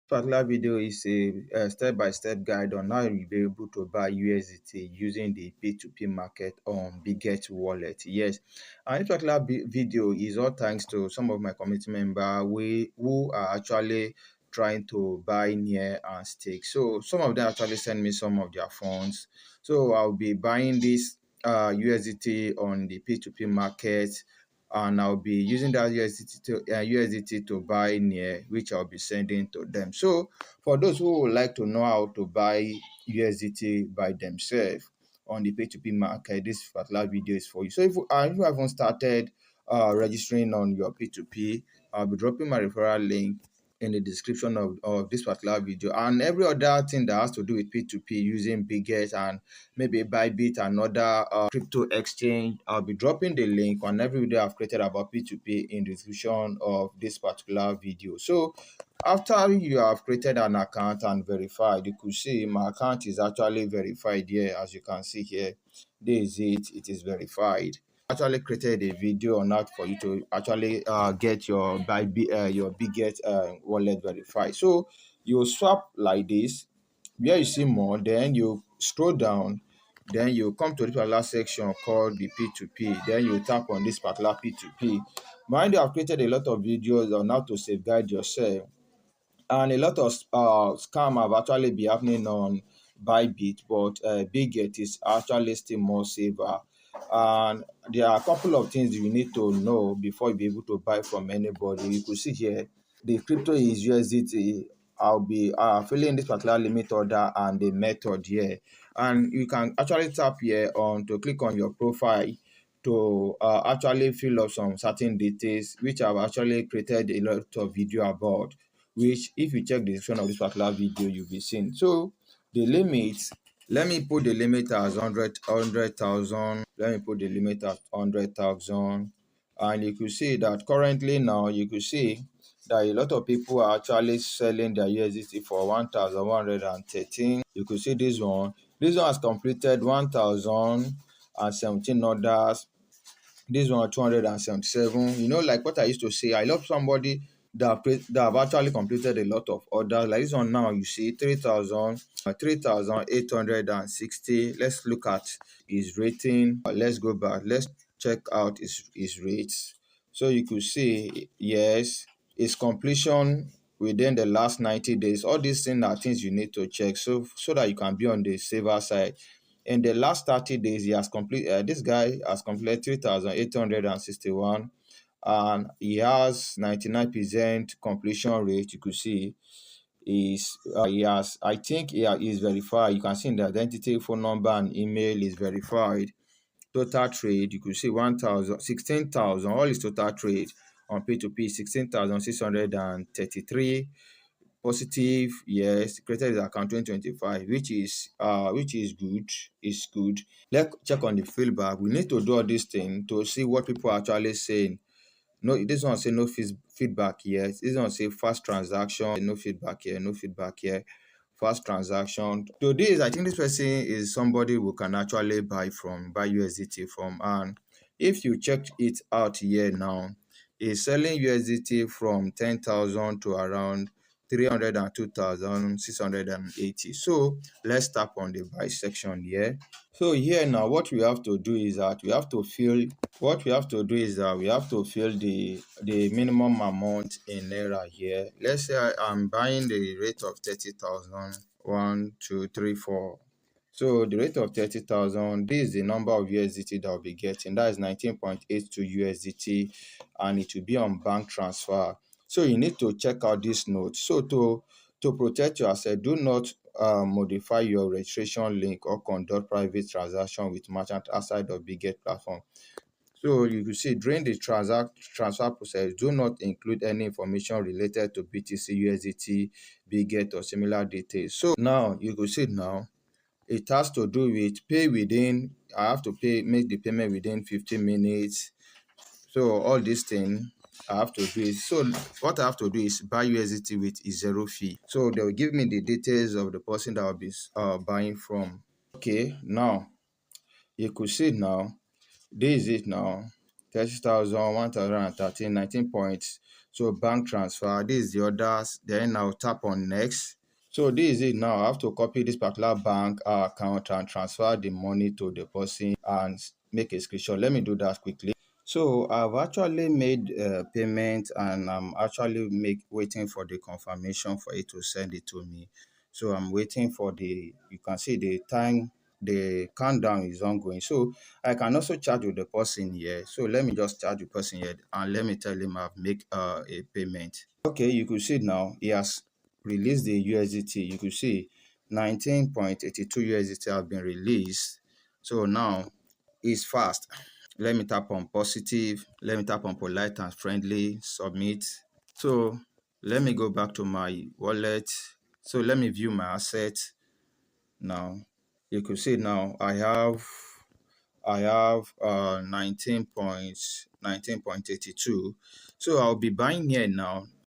Particular video is a step-by-step guide on how you'll be able to buy USDT using the P2P market on Bitget wallet. Yes, and this particular video is all thanks to some of my community members who are actually trying to buy near and stake. So some of them actually send me some of their funds. So I'll be buying this USDT on the P2P market, and I'll be using that USDT to buy near, which I'll be sending to them. So for those who would like to know how to buy USDT by themselves on the P2P market, this particular video is for you. So if you haven't started registering on your P2P, I'll be dropping my referral link in the description of this particular video, and every other thing that has to do with P2P using Bitget and maybe Bybit and other crypto exchange. I'll be dropping the link on every video I've created about P2P in the description of this particular video. So after you have created an account and verified, you could see my account is actually verified here. As you can see here, this is it is verified. Actually created a video on that for you to actually get your Bitget wallet verified. So you swap like this, where you see more, then you scroll down, then you come to this particular section called the P2P, then you tap on this particular P2P. Mind you, I've created a lot of videos on how to safeguard yourself, and a lot of scam have actually been happening on Bybit, but Bitget is actually still more safer. And there are a couple of things you need to know before you be able to buy from anybody. You could see here the crypto is USDT. I'll be filling this particular limit order and the method here, and you can actually tap here on to click on your profile to actually fill up some certain details, which I've actually created a lot of video about, which if you check the description of this particular video, you'll be seeing. So the limit, let me put the limit as 100,000. Let me put the limit at 100,000. And you could see that currently now, you could see that a lot of people are actually selling their USDT for 1,113. You could see this one. This one has completed 1,017 orders. This one 277. You know, like what I used to say, I love somebody that have actually completed a lot of orders. Like this one now, you see 3,860. Let's look at his rating. Let's go back. Let's check out his rates. So you could see, yes, his completion within the last 90 days. All these things are things you need to check so that you can be on the safer side. In the last 30 days, he has completed. This guy has completed 3,861, and he has 99% completion rate. You could see he has. I think he is verified. You can see in the identity, phone number, and email is verified. Total trade, you could see 16,000. All his total trade on P2P 16,633. Positive, yes, created his account 2025, which is good. Is good. Let's check on the feedback. We need to do all this thing to see what people are actually saying. No, this one say no feedback here. This one say fast transaction, no feedback here, no feedback here. Fast transaction. So this, I think this person is somebody who can actually buy USDT from. And if you check it out here now, is selling USDT from 10,000 to around 302,680. So let's tap on the buy section here. So here now, what we have to do is that we have to fill the minimum amount in naira here. Let's say I'm buying the rate of 30,000. 1, 2, 3, 4. So the rate of 30,000, this is the number of USDT that I'll be getting. That is 19.82 USDT, and it will be on bank transfer. So you need to check out this note. So to protect yourself, do not modify your registration link or conduct private transaction with merchant outside of Bitget platform. So you can see during the transfer process, do not include any information related to BTC, USDT, Bitget, or similar details. So now you can see now it has to do with pay within. I have to make the payment within 15 minutes. So all these things I have to do is, so what I have to do is buy USDT with zero fee. So they will give me the details of the person that I'll be buying from. Okay, now you could see now, this is it now. 30,000, 1,013, 19 So bank transfer, this is the others. Then I'll tap on next. So this is it now. I have to copy this particular bank account and transfer the money to the person and make a screenshot. Let me do that quickly. So I've actually made payment, and I'm actually waiting for the confirmation for it to send it to me. So I'm waiting for you can see the time, the countdown is ongoing. So I can also chat with the person here. So let me just chat the person here and let me tell him I've made a payment. Okay, you could see now he has released the USDT. You could see 19.82 USDT have been released. So now it's fast. Let me tap on positive. Let me tap on polite and friendly, submit. So let me go back to my wallet. So let me view my assets now. You could see now I have 19.82. So I'll be buying here now.